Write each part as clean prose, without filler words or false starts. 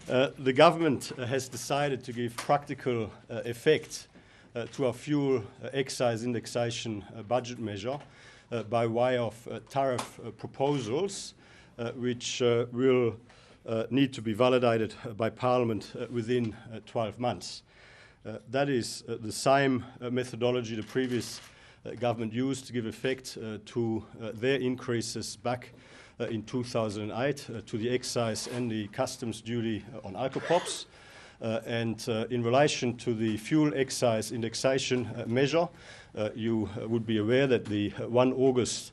The government has decided to give practical effect to our fuel excise indexation budget measure by way of tariff proposals which will need to be validated by Parliament within 12 months. That is the same methodology the previous government used to give effect to their increases back in 2008 to the excise and the customs duty on alcopops. And in relation to the fuel excise indexation measure, you would be aware that the 1 August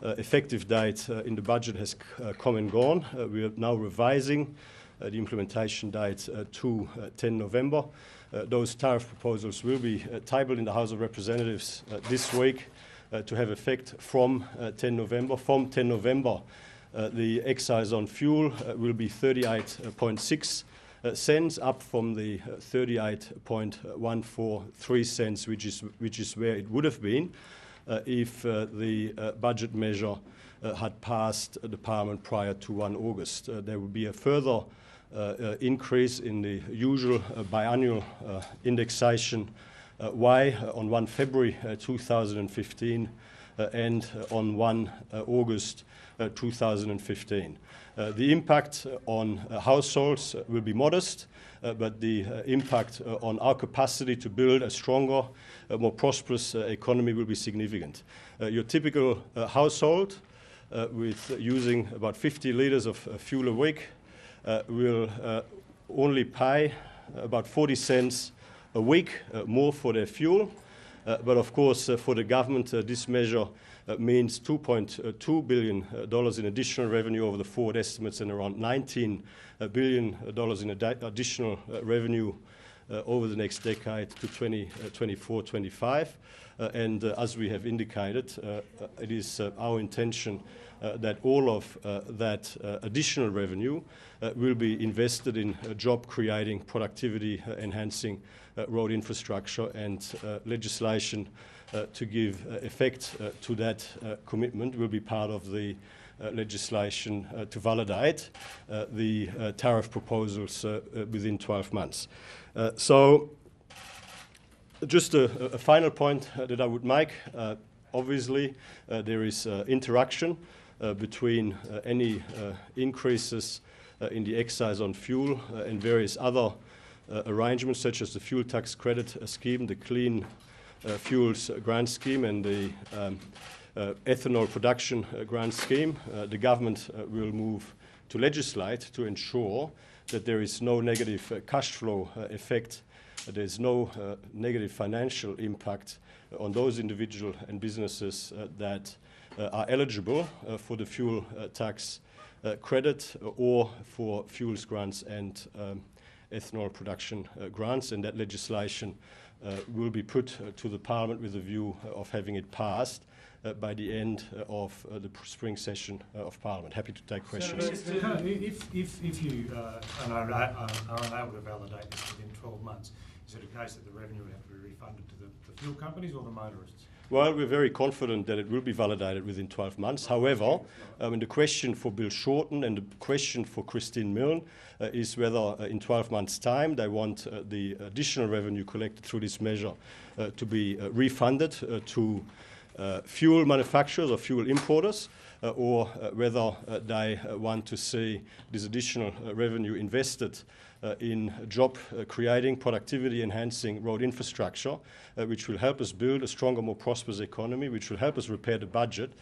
effective date in the budget has come and gone. We are now revising the implementation date to 10 November. Those tariff proposals will be tabled in the House of Representatives this week to have effect from 10 November. From 10 November, the excise on fuel will be 38.6 cents, up from the 38.143 cents, which is where it would have been if the budget measure had passed the Parliament prior to 1 August. There would be a further increase in the usual biannual indexation way on 1 February 2015 and on 1 August 2015. The impact on households will be modest, but the impact on our capacity to build a stronger, more prosperous economy will be significant. Your typical household with using about 50 litres of fuel a week will only pay about 40 cents a week more for their fuel. But of course, for the government, this measure means $2.2 billion in additional revenue over the forward estimates and around $19 billion in additional revenue over the next decade to 2024-25. And as we have indicated, it is our intention that all of that additional revenue will be invested in job-creating, productivity-enhancing road infrastructure, and legislation to give effect to that commitment will be part of the legislation to validate the tariff proposals within 12 months. So just a final point that I would make. Obviously, there is interaction between any increases in the excise on fuel and various other arrangements, such as the fuel tax credit scheme, the clean fuels grant scheme, and the ethanol production grant scheme. The government will move to legislate to ensure that there is no negative cash flow effect, there is no negative financial impact on those individuals and businesses that are eligible for the fuel tax credit or for fuels grants and ethanol production grants, and that legislation will be put to the Parliament with a view of having it passed by the end of the spring session of Parliament. Happy to take questions. So, if you are unable to validate this within 12 months, is it a case that the revenue would have to be refunded to the fuel companies or the motorists? Well, we're very confident that it will be validated within 12 months. However, the question for Bill Shorten and the question for Christine Milne is whether in 12 months' time they want the additional revenue collected through this measure to be refunded to fuel manufacturers or fuel importers, or whether they want to see this additional revenue invested in job-creating, productivity-enhancing road infrastructure, which will help us build a stronger, more prosperous economy, which will help us repair the budget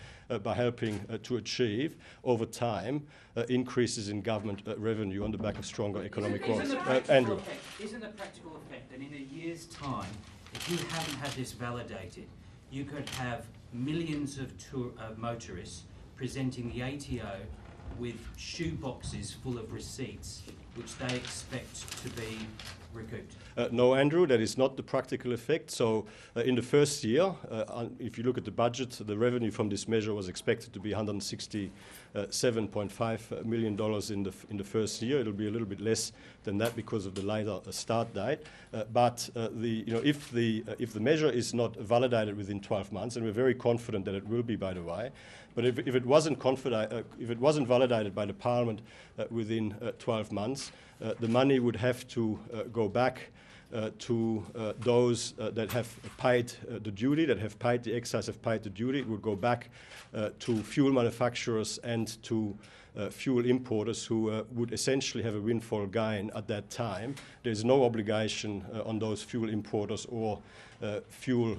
by helping to achieve, over time, increases in government revenue on the back of stronger economic growth. Andrew. Isn't the practical effect that in a year's time, if you haven't had this validated, you could have millions of motorists presenting the ATO with shoe boxes full of receipts which they expect to be recouped? No, Andrew, that is not the practical effect. So in the first year, if you look at the budget, the revenue from this measure was expected to be $167.5 million in the first year. It'll be a little bit less than that because of the later start date. But if the measure is not validated within 12 months, and we're very confident that it will be, by the way, but if it wasn't validated by the Parliament within 12 months, the money would have to go back to those that have paid the duty, that have paid the excise, have paid the duty. It would go back to fuel manufacturers and to fuel importers who would essentially have a windfall gain at that time. There's no obligation on those fuel importers or fuel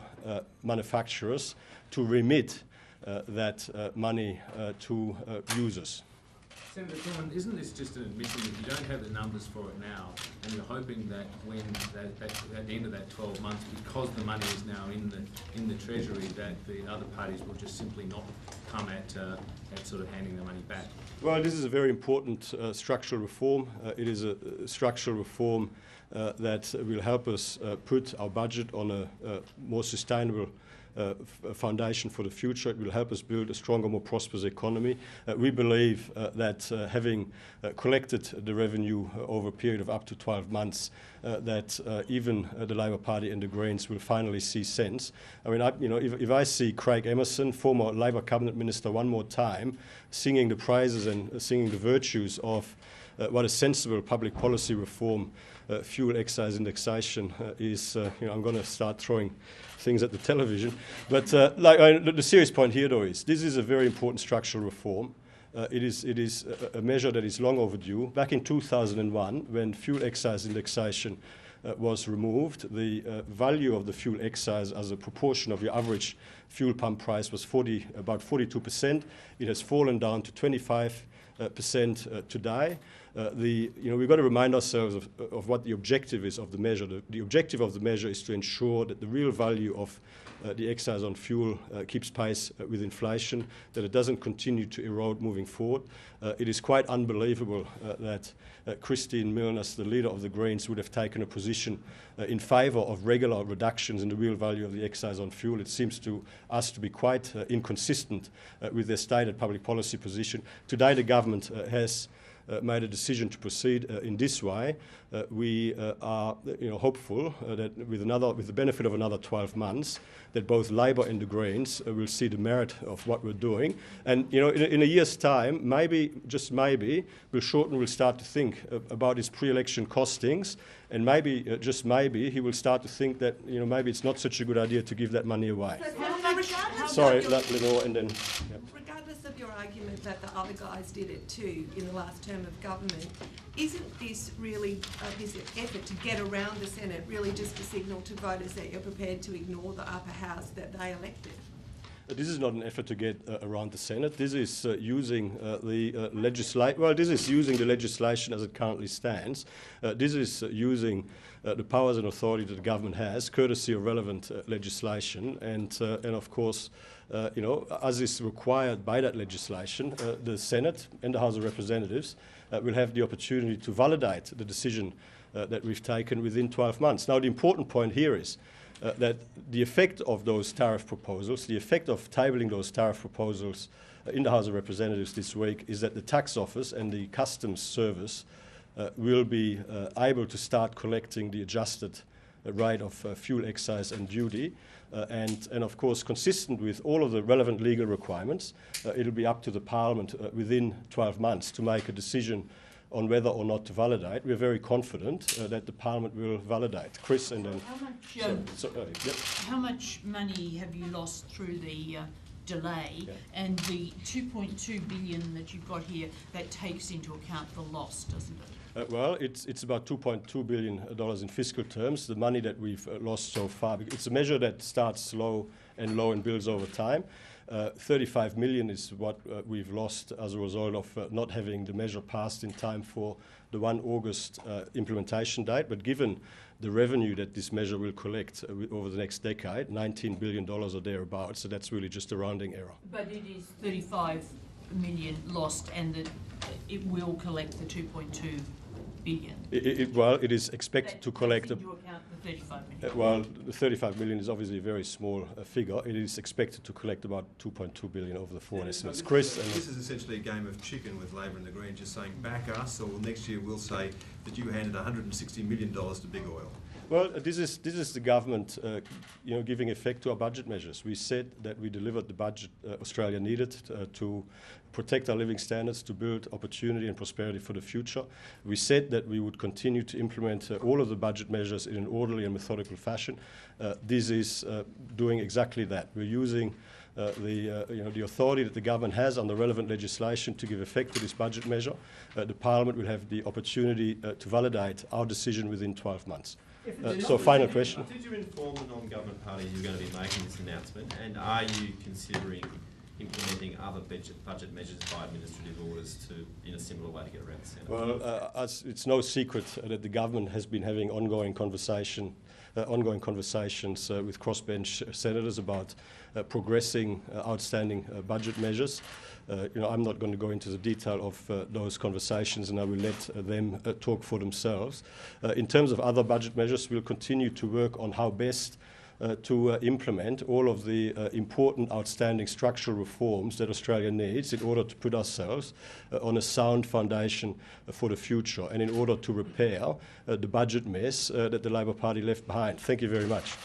manufacturers to remit that money to users. Senator Cormann, isn't this just an admission that you don't have the numbers for it now, and you're hoping that when at the end of that 12 months, because the money is now in the Treasury, that the other parties will just simply not come at sort of handing the money back? Well, this is a very important structural reform. It is a structural reform that will help us put our budget on a more sustainable foundation for the future. It will help us build a stronger, more prosperous economy. We believe that having collected the revenue over a period of up to 12 months, that even the Labor Party and the Greens will finally see sense. I mean, if I see Craig Emerson, former Labor Cabinet Minister, one more time, singing the praises and singing the virtues of what a sensible public policy reform fuel excise indexation is, I'm going to start throwing things at the television. But the serious point here, though, is this is a very important structural reform. It is a measure that is long overdue. Back in 2001, when fuel excise indexation was removed, the value of the fuel excise as a proportion of your average fuel pump price was about 42%. It has fallen down to 25% today. We've got to remind ourselves of what the objective is of the measure. The objective of the measure is to ensure that the real value of the excise on fuel keeps pace with inflation, that it doesn't continue to erode moving forward. It is quite unbelievable that Christine Milne, as the leader of the Greens, would have taken a position in favour of regular reductions in the real value of the excise on fuel. It seems to us to be quite inconsistent with their stated public policy position. Today the government has made a decision to proceed in this way. We are hopeful that with the benefit of another 12 months, that both Labor and the Greens will see the merit of what we're doing. And in a year's time, maybe, just maybe, Bill Shorten will start to think about his pre-election costings, and maybe, just maybe, he will start to think that maybe it's not such a good idea to give that money away. Sorry, Lenore, and then. Yeah. Regardless of your argument that the other guys did it too in the last term of government, isn't this really this effort to get around the Senate really just a signal to voters that you're prepared to ignore the upper house that they elected? This is not an effort to get around the Senate. This is using the legislation. Well, this is using the legislation as it currently stands. This is using the powers and authority that the government has, courtesy of relevant legislation, and of course, as is required by that legislation, the Senate and the House of Representatives will have the opportunity to validate the decision that we've taken within 12 months. Now, the important point here is that the effect of those tariff proposals, the effect of tabling those tariff proposals in the House of Representatives this week, is that the Tax Office and the Customs Service will be able to start collecting the adjusted rate of fuel excise and duty. And of course, consistent with all of the relevant legal requirements, it'll be up to the Parliament within 12 months to make a decision on whether or not to validate. We're very confident that the Parliament will validate. Chris, and then... How much money have you lost through the delay, and the 2.2 billion that you've got here, that takes into account the loss, doesn't it? Well, it's about $2.2 billion in fiscal terms, the money that we've lost so far. It's a measure that starts slow and builds over time. 35 million is what we've lost as a result of not having the measure passed in time for the 1 August implementation date. But given the revenue that this measure will collect over the next decade, $19 billion or thereabouts, so that's really just a rounding error. But it is 35 million lost, and that it will collect the 2.2 billion. It is expected to collect. Into account the 35 million. Well, the 35 million is obviously a very small figure. It is expected to collect about 2.2 billion over the four estimates. Chris, this is essentially a game of chicken with Labor and the Greens, just saying back us, or next year we'll say that you handed $160 million to Big Oil. Well, this is the government, giving effect to our budget measures. We said that we delivered the budget Australia needed to protect our living standards, to build opportunity and prosperity for the future. We said that we would continue to implement all of the budget measures in an orderly and methodical fashion. This is doing exactly that. We're using the authority that the government has on the relevant legislation to give effect to this budget measure. The Parliament will have the opportunity to validate our decision within 12 months. So, final question. Did you inform the non-government party you're going to be making this announcement, and are you considering implementing other budget measures by administrative orders in a similar way to get around the Senate? Well, it's no secret that the government has been having ongoing conversations with crossbench senators about progressing outstanding budget measures. I'm not going to go into the detail of those conversations, and I will let them talk for themselves. In terms of other budget measures, we'll continue to work on how best to implement all of the important outstanding structural reforms that Australia needs in order to put ourselves on a sound foundation for the future and in order to repair the budget mess that the Labor Party left behind. Thank you very much.